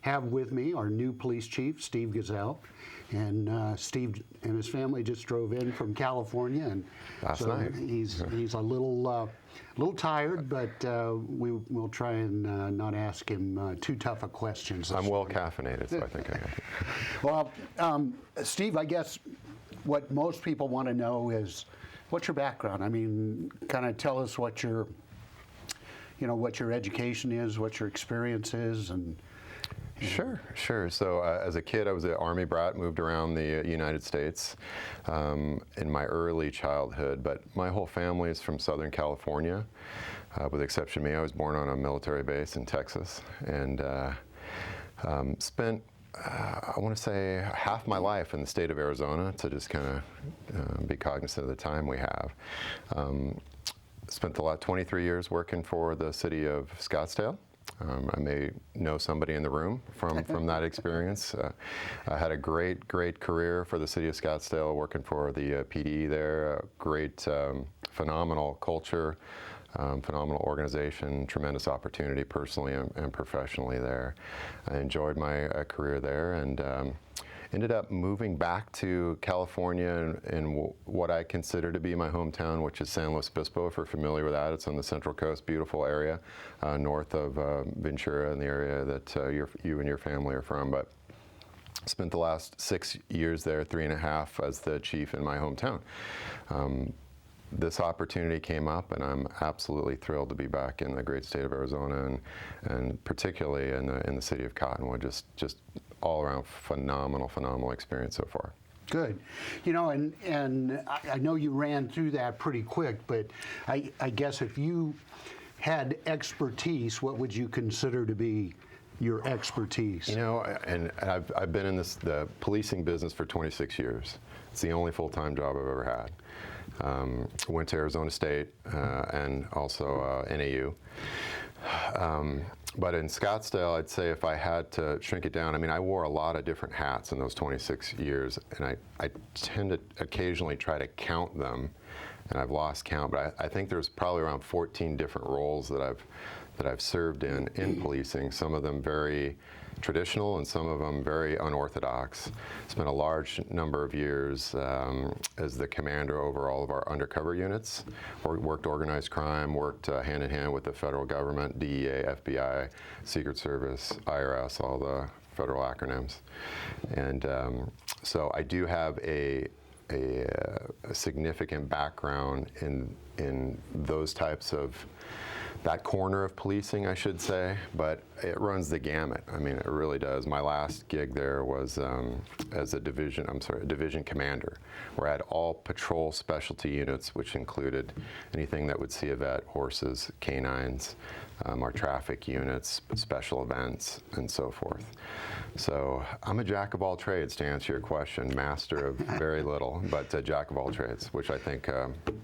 Have with me our new police chief, Steve Gesell, and Steve and his family just drove in from California, and Last so night. he's a little tired, but we'll try and not ask him too tough a questions. I'm well caffeinated, so I think I got it. Well, Steve, I guess what most people want to know is what's your background? I mean, kind of tell us what your education is, what your experience is, and Sure. So as a kid, I was an Army brat, moved around the United States in my early childhood, but my whole family is from Southern California, with the exception of me. I was born on a military base in Texas, and spent, I want to say, half my life in the state of Arizona, to just kind of be cognizant of the time we have. Spent the last 23 years working for the city of Scottsdale. I may know somebody in the room from that experience. I had a great career for the city of Scottsdale, working for the PD there. Great, phenomenal culture, phenomenal organization, tremendous opportunity personally and professionally there. I enjoyed my career there, and ended up moving back to California in what I consider to be my hometown, which is San Luis Obispo, if you're familiar with that. It's on the Central Coast, beautiful area, north of Ventura, in the area that you and your family are from. But spent the last 6 years there, 3.5 as the chief in my hometown. This opportunity came up, and I'm absolutely thrilled to be back in the great state of Arizona, and particularly in the city of Cottonwood. Just all around phenomenal experience so far. Good. And I know you ran through that pretty quick, but I guess if you had expertise, what would you consider to be your expertise? And I've been in the policing business for 26 years. It's the only full-time job I've ever had. Went to Arizona State and also NAU. But in Scottsdale, I'd say if I had to shrink it down, I mean, I wore a lot of different hats in those 26 years, and I tend to occasionally try to count them, and I've lost count, but I think there's probably around 14 different roles that I've served in policing, some of them very traditional and some of them very unorthodox. Spent a large number of years as the commander over all of our undercover units. Worked organized crime, worked hand in hand with the federal government, DEA, FBI, Secret Service, IRS, all the federal acronyms. And so I do have a significant background in those types of, that corner of policing, I should say, but it runs the gamut. I mean, it really does. My last gig there was as a division commander, where I had all patrol specialty units, which included anything that would see a vet, horses, canines, our traffic units, special events, and so forth. So I'm a jack of all trades, to answer your question, master of very little, but a jack of all trades, which I think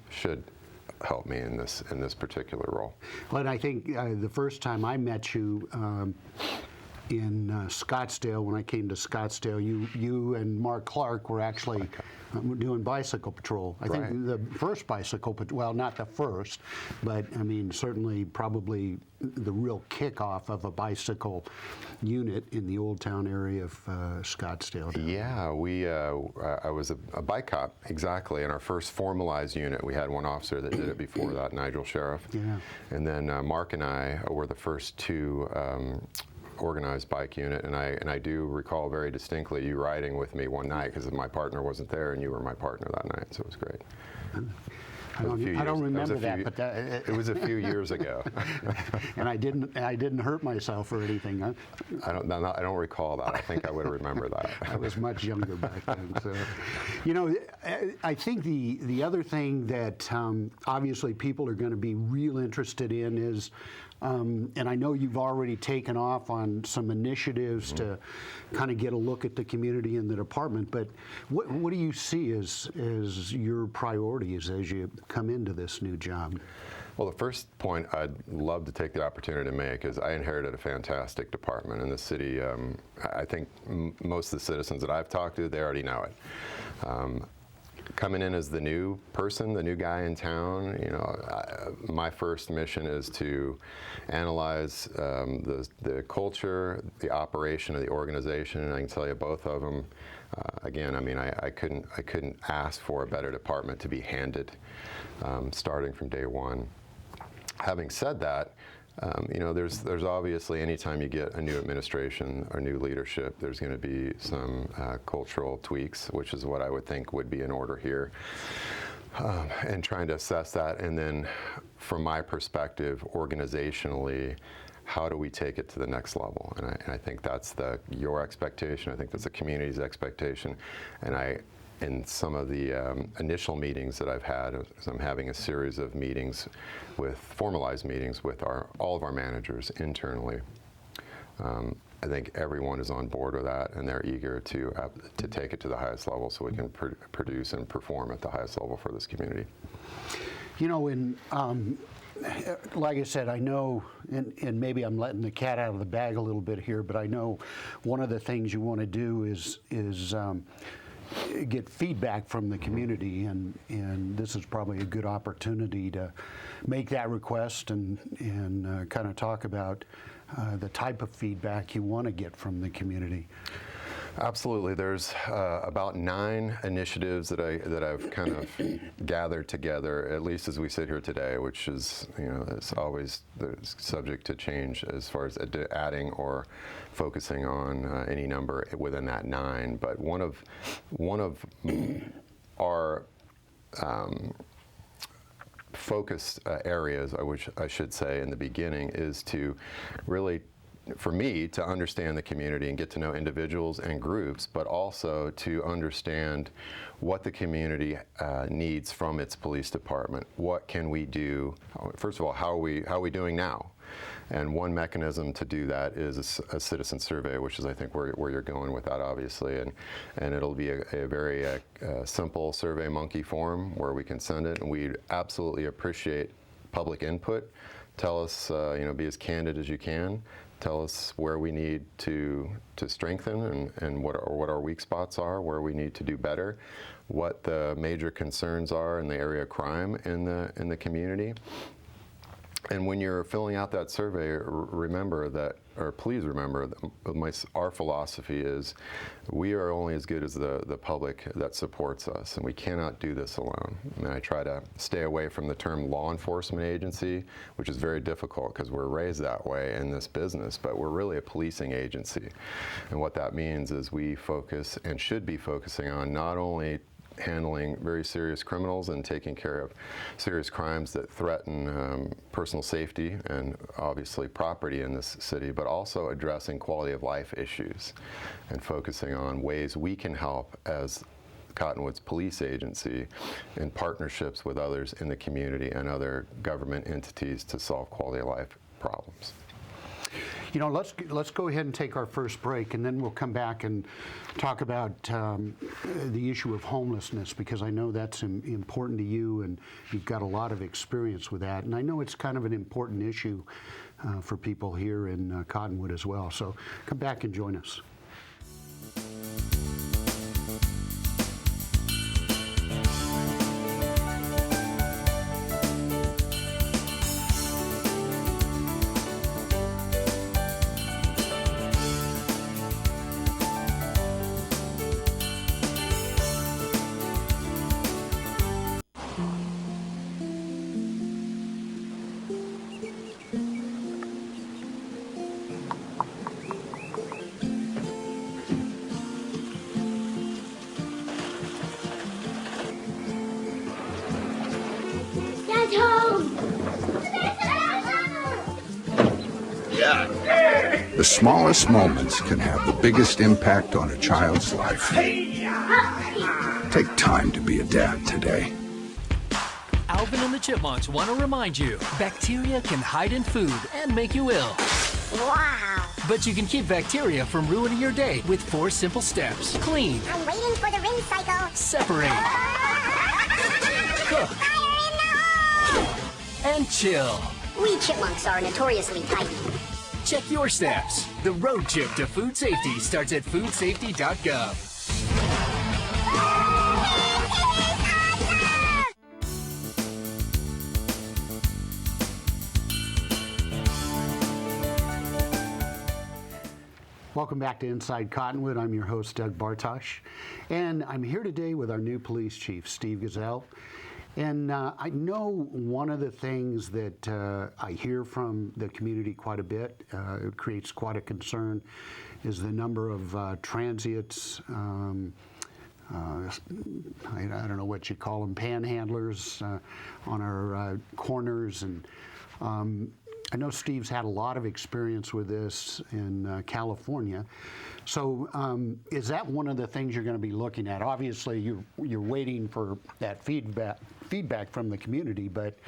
should help me in this particular role. Well, and I think the first time I met you in Scottsdale, when I came to Scottsdale, you and Mark Clark were actually doing bicycle patrol. I think the first bicycle patrol, well, not the first, but I mean, certainly probably the real kickoff of a bicycle unit in the Old Town area of Scottsdale. Yeah, I was a bike cop, exactly, in our first formalized unit. We had one officer that did it before that, Nigel Sheriff. Yeah. And then Mark and I were the first two organized bike unit, and I do recall very distinctly you riding with me one night, because my partner wasn't there and you were my partner that night, so it was great. I don't remember that, but it was a few years ago. And I didn't hurt myself or anything. Huh? I don't recall that. I think I would remember that. I was much younger back then. So, I think the other thing that obviously people are going to be real interested in is, and I know you've already taken off on some initiatives to kind of get a look at the community and the department, but what do you see as your priorities as you come into this new job? Well, the first point I'd love to take the opportunity to make is I inherited a fantastic department in the city. I think most of the citizens that I've talked to, they already know it. coming in as the new person, the new guy in town, you know, my first mission is to analyze the culture, the operation of the organization, and I can tell you both of them. Again, I mean, I couldn't ask for a better department to be handed, starting from day one. Having said that, you know, there's obviously, anytime you get a new administration or new leadership, there's going to be some cultural tweaks, which is what I would think would be in order here, and trying to assess that. And then, from my perspective, organizationally, how do we take it to the next level? And I think that's your expectation. I think that's the community's expectation. And in some of the initial meetings that I've had, I'm having a series of meetings, formalized meetings with all of our managers internally. I think everyone is on board with that, and they're eager to take it to the highest level so we can produce and perform at the highest level for this community. You know, like I said, I know, and maybe I'm letting the cat out of the bag a little bit here, but I know one of the things you want to do is get feedback from the community, and this is probably a good opportunity to make that request and kind of talk about the type of feedback you want to get from the community. Absolutely. There's about 9 initiatives that I've kind of gathered together, at least as we sit here today, which is, you know, it's always subject to change as far as adding or focusing on any number within that 9. But one of our focused areas, which I should say in the beginning, is to really, for me, to understand the community and get to know individuals and groups, but also to understand what the community needs from its police department. What can we do? First of all, how are we doing now? And one mechanism to do that is a citizen survey, which is, I think, where you're going with that, obviously. And it'll be a very simple Survey Monkey form where we can send it, and we absolutely appreciate public input. Tell us, you know, be as candid as you can. Tell us where we need to strengthen and what our weak spots are, where we need to do better, what the major concerns are in the area of crime in the community. And when you're filling out that survey, remember that, or please remember that our philosophy is we are only as good as the public that supports us, and we cannot do this alone. And I try to stay away from the term law enforcement agency, which is very difficult because we're raised that way in this business, but we're really a policing agency. And what that means is we focus and should be focusing on not only handling very serious criminals and taking care of serious crimes that threaten personal safety and obviously property in this city, but also addressing quality of life issues and focusing on ways we can help as Cottonwood's police agency in partnerships with others in the community and other government entities to solve quality of life problems. You know, let's go ahead and take our first break, and then we'll come back and talk about the issue of homelessness, because I know that's important to you, and you've got a lot of experience with that. And I know it's kind of an important issue for people here in Cottonwood as well. So come back and join us. The smallest moments can have the biggest impact on a child's life. Take time to be a dad today. Alvin and the Chipmunks want to remind you, bacteria can hide in food and make you ill. Wow. But you can keep bacteria from ruining your day with 4 simple steps. Clean. I'm waiting for the ring cycle. Separate. Cook. Fire in the hole! And chill. We chipmunks are notoriously tidy. Check your steps. The road trip to food safety starts at foodsafety.gov. Welcome back to Inside Cottonwood. I'm your host, Doug Bartosh, and I'm here today with our new police chief, Steve Gesell. And I know one of the things that I hear from the community quite a bit, it creates quite a concern, is the number of transients, I don't know what you call them, panhandlers on our corners. And I know Steve's had a lot of experience with this in California. So is that one of the things you're going to be looking at? Obviously, you're waiting for that feedback from the community, but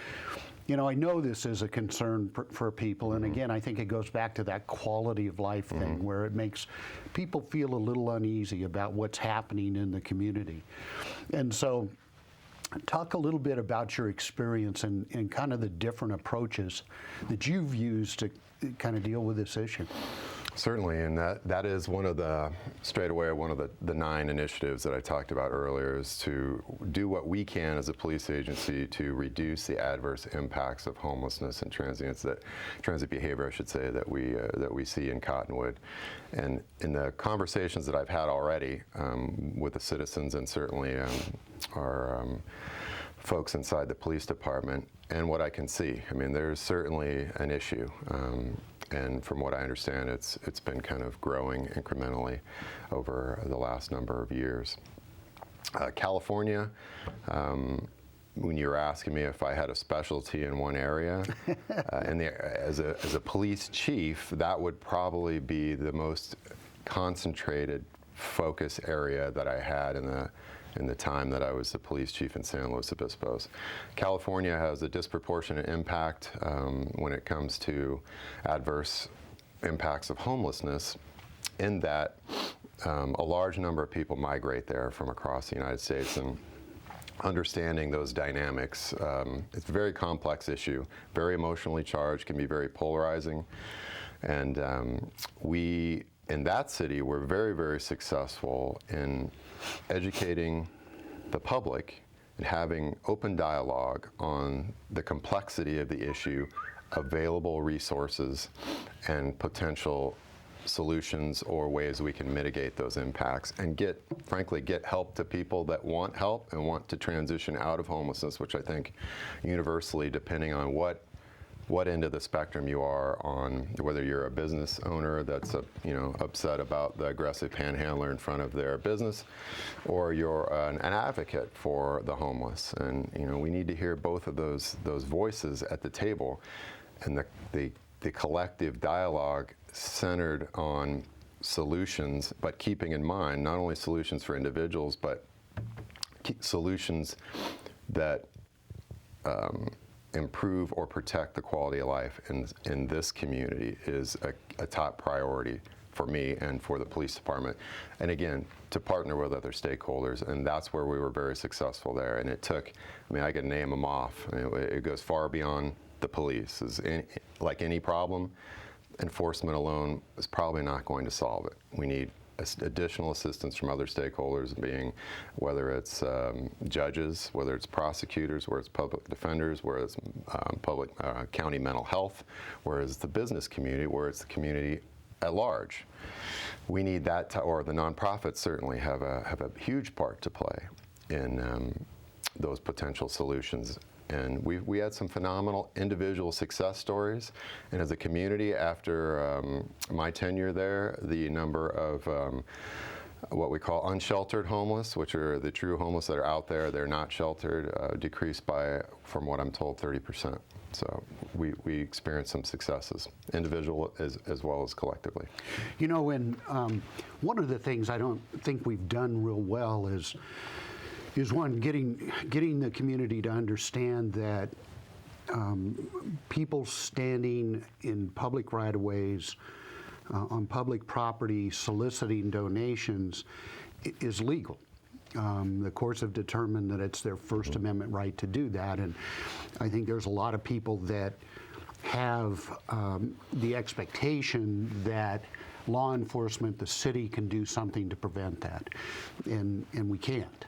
you know, I know this is a concern for people, and again, I think it goes back to that quality of life thing where it makes people feel a little uneasy about what's happening in the community. And so talk a little bit about your experience and kind of the different approaches that you've used to kind of deal with this issue. Certainly, and that is one of the, straight away, one of the 9 initiatives that I talked about earlier, is to do what we can as a police agency to reduce the adverse impacts of homelessness and transit behavior, I should say, that we see in Cottonwood. And in the conversations that I've had already with the citizens and certainly our folks inside the police department, and what I can see, I mean, there's certainly an issue. And from what I understand, it's been kind of growing incrementally over the last number of years. California, when you were asking me if I had a specialty in one area, as a police chief, that would probably be the most concentrated focus area that I had in the time that I was the police chief in San Luis Obispo. California has a disproportionate impact when it comes to adverse impacts of homelessness, in that a large number of people migrate there from across the United States. And understanding those dynamics, it's a very complex issue, very emotionally charged, can be very polarizing. And we, in that city, were very, very successful in educating the public and having open dialogue on the complexity of the issue, available resources, and potential solutions or ways we can mitigate those impacts, and frankly, get help to people that want help and want to transition out of homelessness, which I think universally, depending on what end of the spectrum you are on, whether you're a business owner that's upset about the aggressive panhandler in front of their business, or you're an advocate for the homeless. And we need to hear both of those voices at the table, and the collective dialogue centered on solutions, but keeping in mind not only solutions for individuals, but solutions that improve or protect the quality of life in this community is a top priority for me and for the police department. And again, to partner with other stakeholders, and that's where we were very successful there. And it took, I could name them off. It goes far beyond the police. Like any problem, enforcement alone is probably not going to solve it. We need additional assistance from other stakeholders, being whether it's judges, whether it's prosecutors, whether it's public defenders, whether it's public county mental health, whereas the business community, where it's the community at large. We need that, or the nonprofits certainly have a huge part to play in those potential solutions. And we had some phenomenal individual success stories. And as a community, after my tenure there, the number of what we call unsheltered homeless, which are the true homeless that are out there, they're not sheltered, decreased by, from what I'm told, 30%. So we experienced some successes, individual as well as collectively. And one of the things I don't think we've done real well is one, getting the community to understand that people standing in public right-of-ways, on public property, soliciting donations is legal. The courts have determined that it's their First Amendment right to do that, and I think there's a lot of people that have the expectation that law enforcement, the city, can do something to prevent that, and we can't.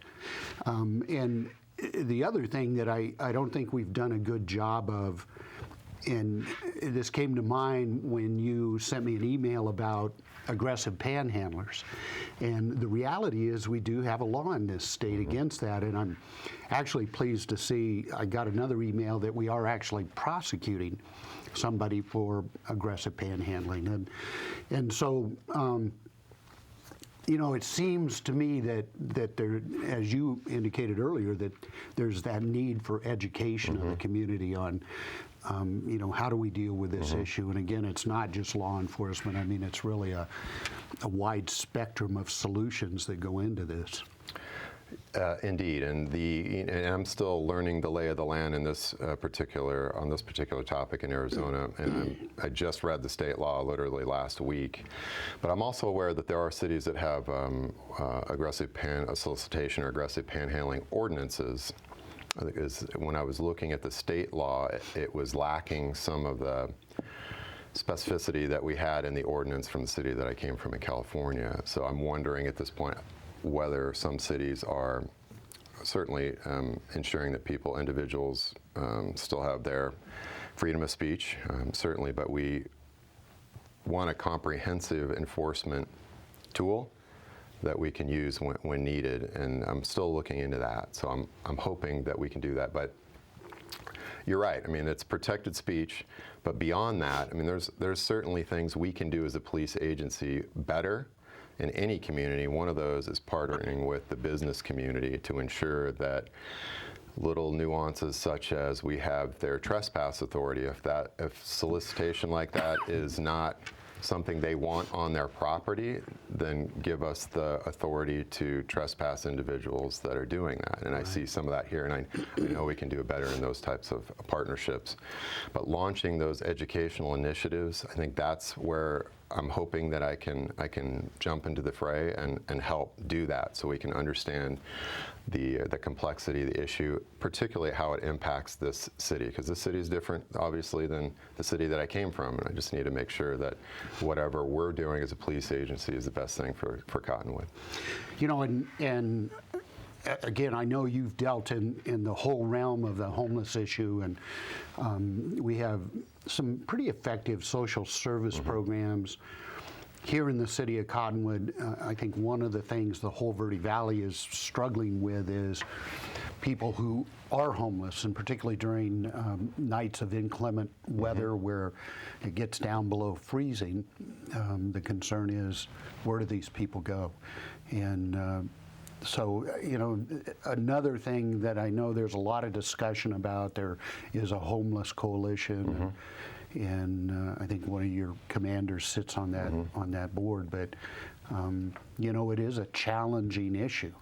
And the other thing that I don't think we've done a good job of and this came to mind when you sent me an email about aggressive panhandlers. And the reality is we do have a law in this state against that, and I'm actually pleased to see I got another email that we are actually prosecuting somebody for aggressive panhandling. And so, you know, it seems to me that there, as you indicated earlier, that there's that need for education of the community on, you know, how do we deal with this issue? And again, it's not just law enforcement. I mean, it's really a wide spectrum of solutions that go into this. Indeed, and I'm still learning the lay of the land in this particular topic in Arizona, and I just read the state law literally last week. But I'm also aware that there are cities that have aggressive solicitation or aggressive panhandling ordinances. I think when I was looking at the state law, it was lacking some of the specificity that we had in the ordinance from the city that I came from in California. So I'm wondering at this point whether some cities are certainly ensuring that individuals still have their freedom of speech, certainly, but we want a comprehensive enforcement tool that we can use when needed, and I'm still looking into that. So I'm hoping that we can do that. But you're right. I mean, it's protected speech, but beyond that, I mean, there's certainly things we can do as a police agency better in any community. One of those is partnering with the business community to ensure that little nuances such as we have their trespass authority. If solicitation like that is not something they want on their property, then give us the authority to trespass individuals that are doing that. And I see some of that here, and I know we can do better in those types of partnerships. But launching those educational initiatives, I think that's where I'm hoping that I can jump into the fray and help do that, so we can understand the complexity of the issue, particularly how it impacts this city, because this city is different, obviously, than the city that I came from, and I just need to make sure that whatever we're doing as a police agency is the best thing for Cottonwood. You know, and again, I know you've dealt in the whole realm of the homeless issue, and we have some pretty effective social service programs here in the city of Cottonwood. I think one of the things the whole Verde Valley is struggling with is people who are homeless, and particularly during nights of inclement weather where it gets down below freezing. The concern is, where do these people go? And so, you know, another thing that I know there's a lot of discussion about, there is a homeless coalition, and I think one of your commanders sits on that board. But you know, it is a challenging issue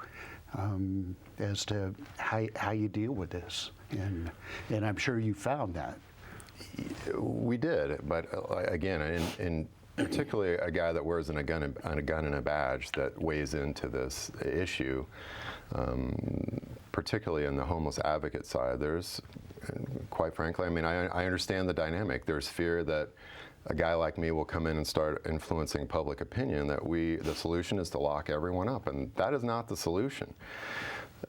as to how you deal with this, and I'm sure you found that. We did, but again, in particularly a guy that wears a gun and a badge that weighs into this issue, particularly in the homeless advocate side, there's, quite frankly, I mean, I understand the dynamic. There's fear that a guy like me will come in and start influencing public opinion, that the solution is to lock everyone up, and that is not the solution.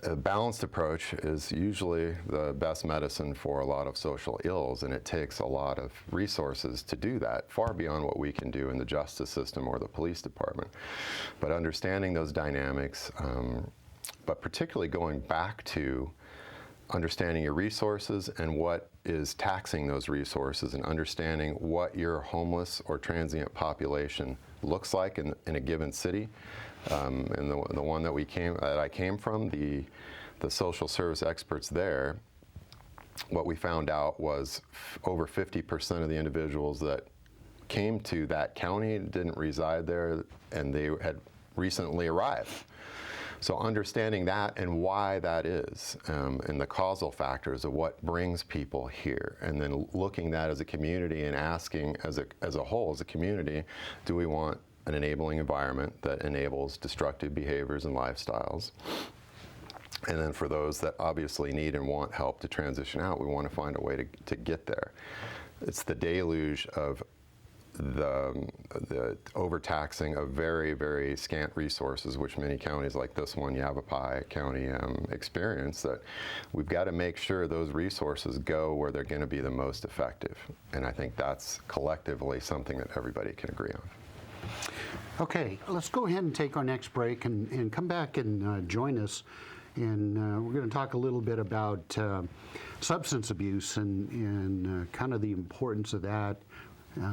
A balanced approach is usually the best medicine for a lot of social ills, and it takes a lot of resources to do that, far beyond what we can do in the justice system or the police department. But understanding those dynamics, but particularly going back to understanding your resources and what is taxing those resources, and understanding what your homeless or transient population looks like in a given city. And the one that I came from, the social service experts there, what we found out was over 50% of the individuals that came to that county didn't reside there, and they had recently arrived. So understanding that and why that is, and the causal factors of what brings people here, and then looking at that as a community and asking as a whole, as a community, do we want an enabling environment that enables destructive behaviors and lifestyles? And then for those that obviously need and want help to transition out, we want to find a way to get there. It's the deluge of the overtaxing of very, very scant resources, which many counties like this one, Yavapai County, experience, that we've got to make sure those resources go where they're going to be the most effective. And I think that's collectively something that everybody can agree on. Okay, let's go ahead and take our next break and come back and join us. And we're going to talk a little bit about substance abuse and kind of the importance of that,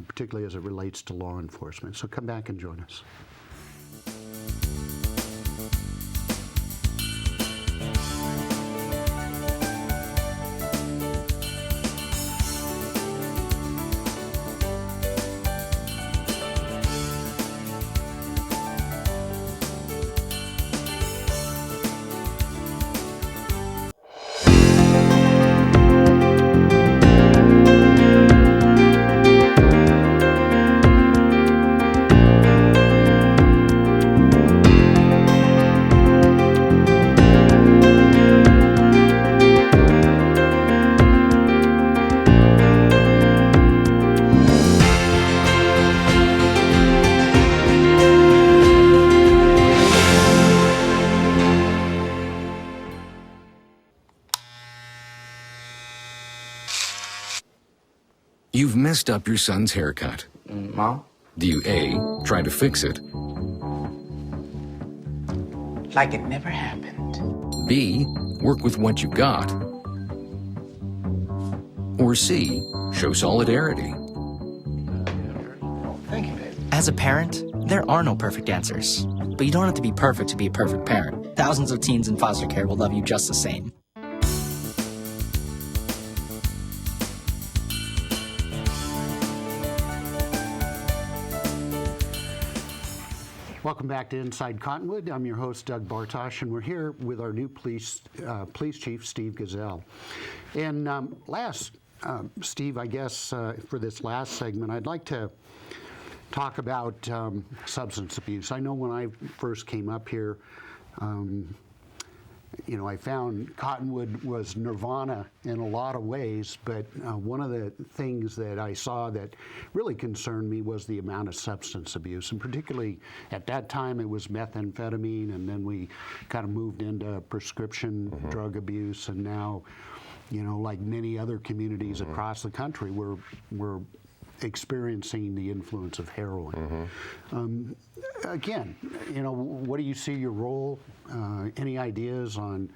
particularly as it relates to law enforcement. So come back and join us. You've messed up your son's haircut. Mom? Do you A, try to fix it, Like it never happened. B, work with what you got, or C, show solidarity? Thank you, baby. As a parent, there are no perfect answers. But you don't have to be perfect to be a perfect parent. Thousands of teens in foster care will love you just the same. Welcome back to Inside Cottonwood. I'm your host, Doug Bartosh, and we're here with our new police chief, Steve Gesell. And Steve, I guess for this last segment, I'd like to talk about substance abuse. I know when I first came up here, I found Cottonwood was nirvana in a lot of ways, but one of the things that I saw that really concerned me was the amount of substance abuse, and particularly at that time it was methamphetamine, and then we kind of moved into prescription drug abuse, and now, like many other communities across the country, we're experiencing the influence of heroin. Again, what do you see your role? Any ideas on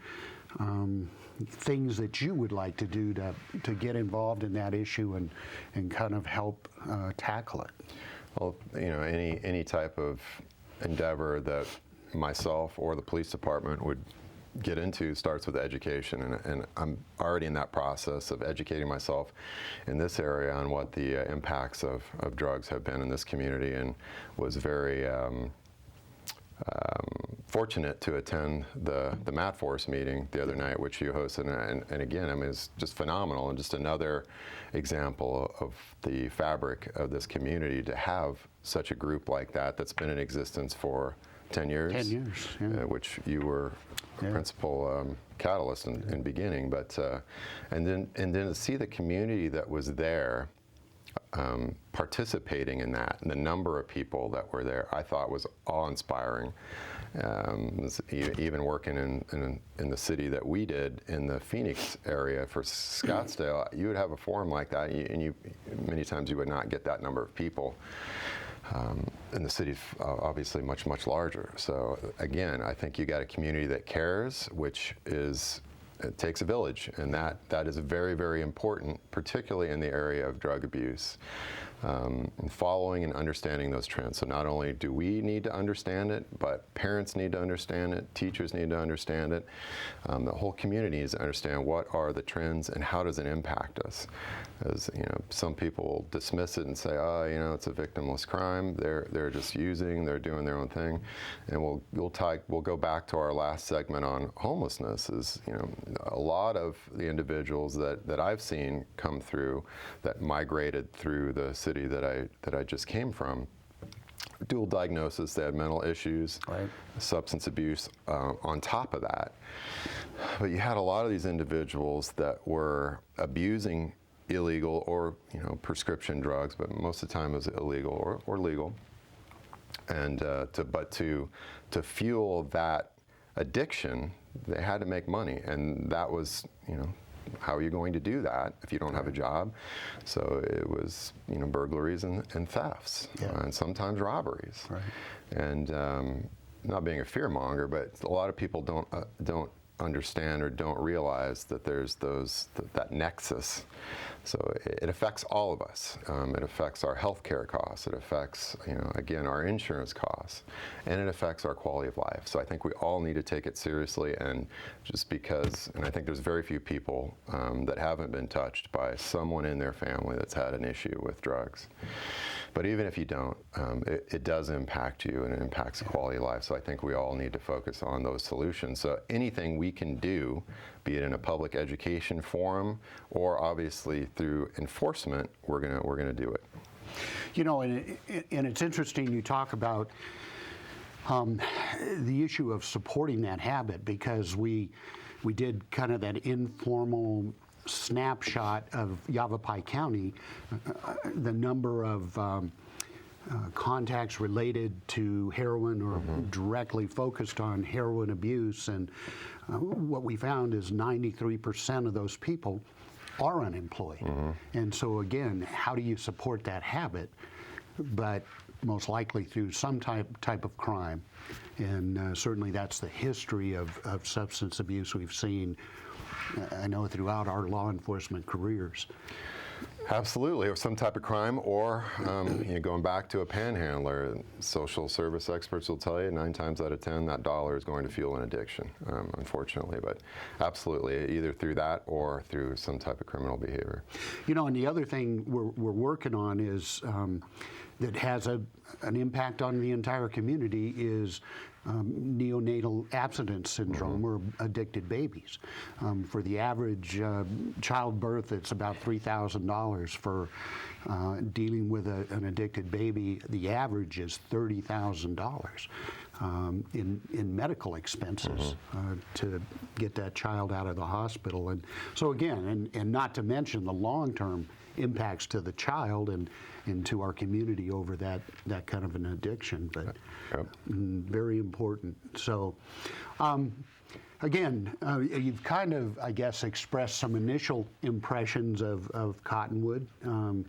things that you would like to do to get involved in that issue and kind of help tackle it? Well, any type of endeavor that myself or the police department would get into starts with education, and I'm already in that process of educating myself in this area on what the impacts of drugs have been in this community, and was very fortunate to attend the Mat Force meeting the other night, which you hosted, and again, I mean, it's just phenomenal, and just another example of the fabric of this community to have such a group like that that's been in existence for 10 years. 10 years, yeah. Which you were principal catalyst in beginning, but and then to see the community that was there participating in that, and the number of people that were there, I thought was awe-inspiring. Even working in the city that we did in the Phoenix area for Scottsdale, you would have a forum like that, and many times you would not get that number of people. And the city's obviously much, much larger. So again, I think you got a community that cares, which it takes a village, and that is very, very important, particularly in the area of drug abuse. And following and understanding those trends. So not only do we need to understand it, but parents need to understand it, teachers need to understand it, the whole community needs to understand what are the trends and how does it impact us. As some people dismiss it and say, oh, it's a victimless crime. They're just using, they're doing their own thing. And we'll go back to our last segment on homelessness. Is a lot of the individuals that I've seen come through that migrated through the city that I just came from, dual diagnosis, they had mental issues, right, substance abuse on top of that. But you had a lot of these individuals that were abusing illegal or prescription drugs, but most of the time it was illegal or legal. And to fuel that addiction, they had to make money, and that was how are you going to do that if you don't have a job? So it was burglaries and thefts, and sometimes robberies. Right. And not being a fearmonger, but a lot of people don't understand or don't realize that there's that nexus. So it affects all of us. It affects our health care costs. It affects, again, our insurance costs, and it affects our quality of life. So I think we all need to take it seriously, and just because, and I think there's very few people that haven't been touched by someone in their family that's had an issue with drugs. But even if you don't, it does impact you, and it impacts the quality of life. So I think we all need to focus on those solutions. So anything we can do, be it in a public education forum or obviously through enforcement, we're gonna do it. And it's interesting you talk about the issue of supporting that habit, because we did kind of that informal snapshot of Yavapai County, the number of contacts related to heroin or directly focused on heroin abuse, and what we found is 93% of those people are unemployed. And so again, how do you support that habit? But most likely through some type of crime, and certainly that's the history of substance abuse we've seen, I know, throughout our law enforcement careers. Absolutely, or some type of crime, or going back to a panhandler. Social service experts will tell you 9 times out of 10 that dollar is going to fuel an addiction, unfortunately. But absolutely, either through that or through some type of criminal behavior. And the other thing we're working on is that has an impact on the entire community is neonatal abstinence syndrome, or addicted babies. For the average childbirth, it's about $3,000. For dealing with an addicted baby, the average is $30,000 in medical expenses to get that child out of the hospital. And so again, and not to mention the long-term impacts to the child and to our community over that kind of an addiction, but very important. So again, you've kind of, I guess, expressed some initial impressions of Cottonwood, and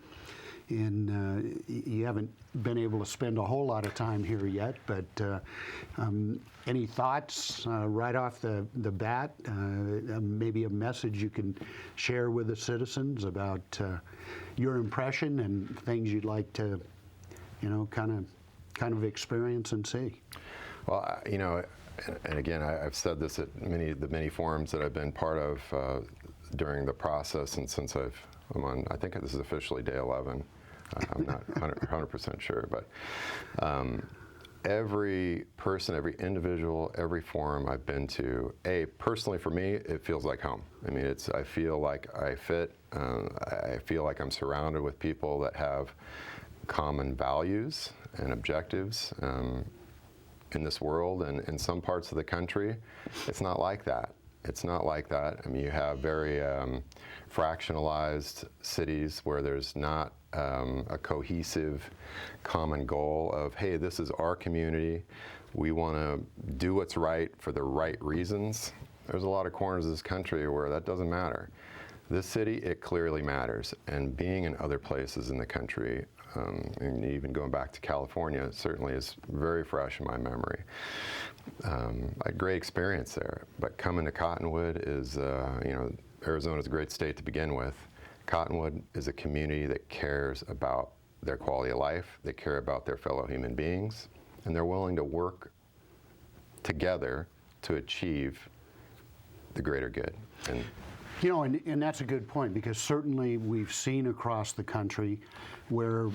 you haven't been able to spend a whole lot of time here yet, but any thoughts right off the bat, maybe a message you can share with the citizens about your impression and things you'd like to, kind of experience and see? Well, and again, I've said this at the many forums that I've been part of during the process, and since I'm on, I think this is officially day 11. I'm not 100% sure, but every person, every individual, every forum I've been to, personally for me, it feels like home. I mean, I feel like I fit. I feel like I'm surrounded with people that have common values and objectives in this world. And in some parts of the country, it's not like that. It's not like that. I mean, you have very fractionalized cities where there's not a cohesive common goal of, hey, this is our community. We want to do what's right for the right reasons. There's a lot of corners of this country where that doesn't matter. This city, it clearly matters. And being in other places in the country, and even going back to California, certainly is very fresh in my memory. I had great experience there, but coming to Cottonwood is, Arizona's a great state to begin with. Cottonwood is a community that cares about their quality of life, they care about their fellow human beings, and they're willing to work together to achieve the greater good. And that's a good point, because certainly we've seen across the country where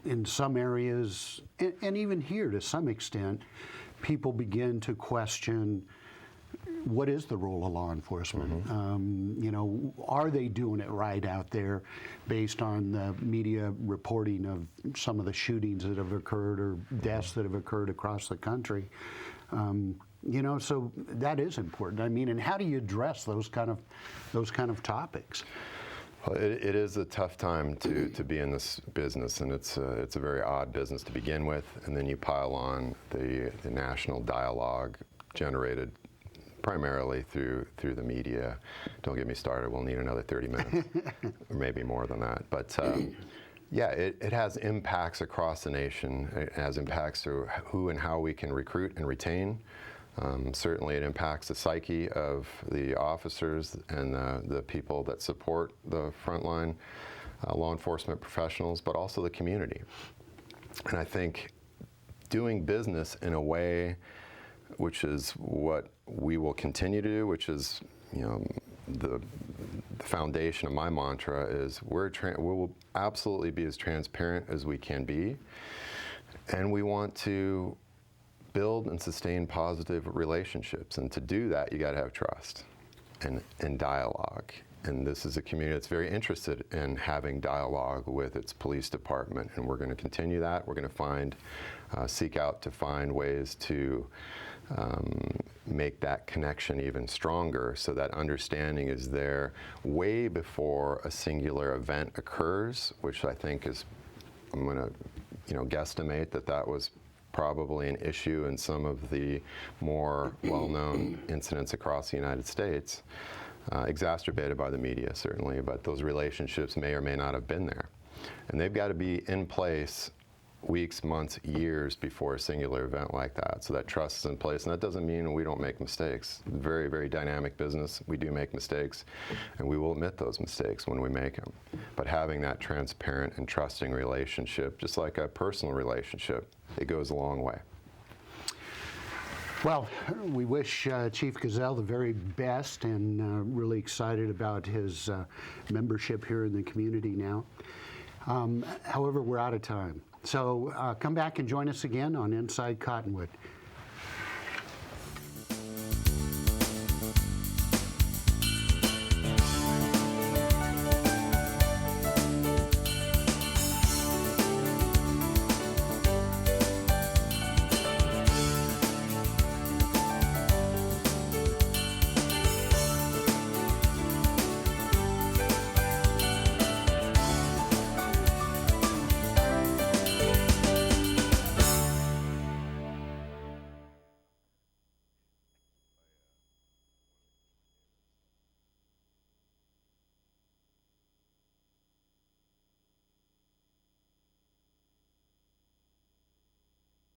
in some areas, and even here to some extent, people begin to question, what is the role of law enforcement? Are they doing it right out there based on the media reporting of some of the shootings that have occurred or deaths that have occurred across the country? So that is important. I mean, and how do you address those kind of topics? Well, it is a tough time to be in this business, and it's a very odd business to begin with, and then you pile on the national dialogue generated primarily through the media. Don't get me started, we'll need another 30 minutes, or maybe more than that. But yeah, it has impacts across the nation. It has impacts to who and how we can recruit and retain. Certainly it impacts the psyche of the officers and the people that support the frontline law enforcement professionals, but also the community. And I think doing business in a way which is what we will continue to do, which is, you know, the foundation of my mantra is we will absolutely be as transparent as we can be, and we want to build and sustain positive relationships. And to do that, you got to have trust and dialogue. And this is a community that's very interested in having dialogue with its police department, and we're going to continue that. We're going to seek out to find ways to make that connection even stronger, so that understanding is there way before a singular event occurs, which I think is, I'm going to, you know, guesstimate that was probably an issue in some of the more well-known incidents across the United States, exacerbated by the media certainly, but those relationships may or may not have been there. And they've got to be in place weeks, months, years before a singular event like that. So that trust is in place, and that doesn't mean we don't make mistakes. Very, very dynamic business. We do make mistakes, and we will admit those mistakes when we make them. But having that transparent and trusting relationship, just like a personal relationship, it goes a long way. Well, we wish Chief Gesell the very best, and really excited about his membership here in the community now. However, we're out of time. So come back and join us again on Inside Cottonwood.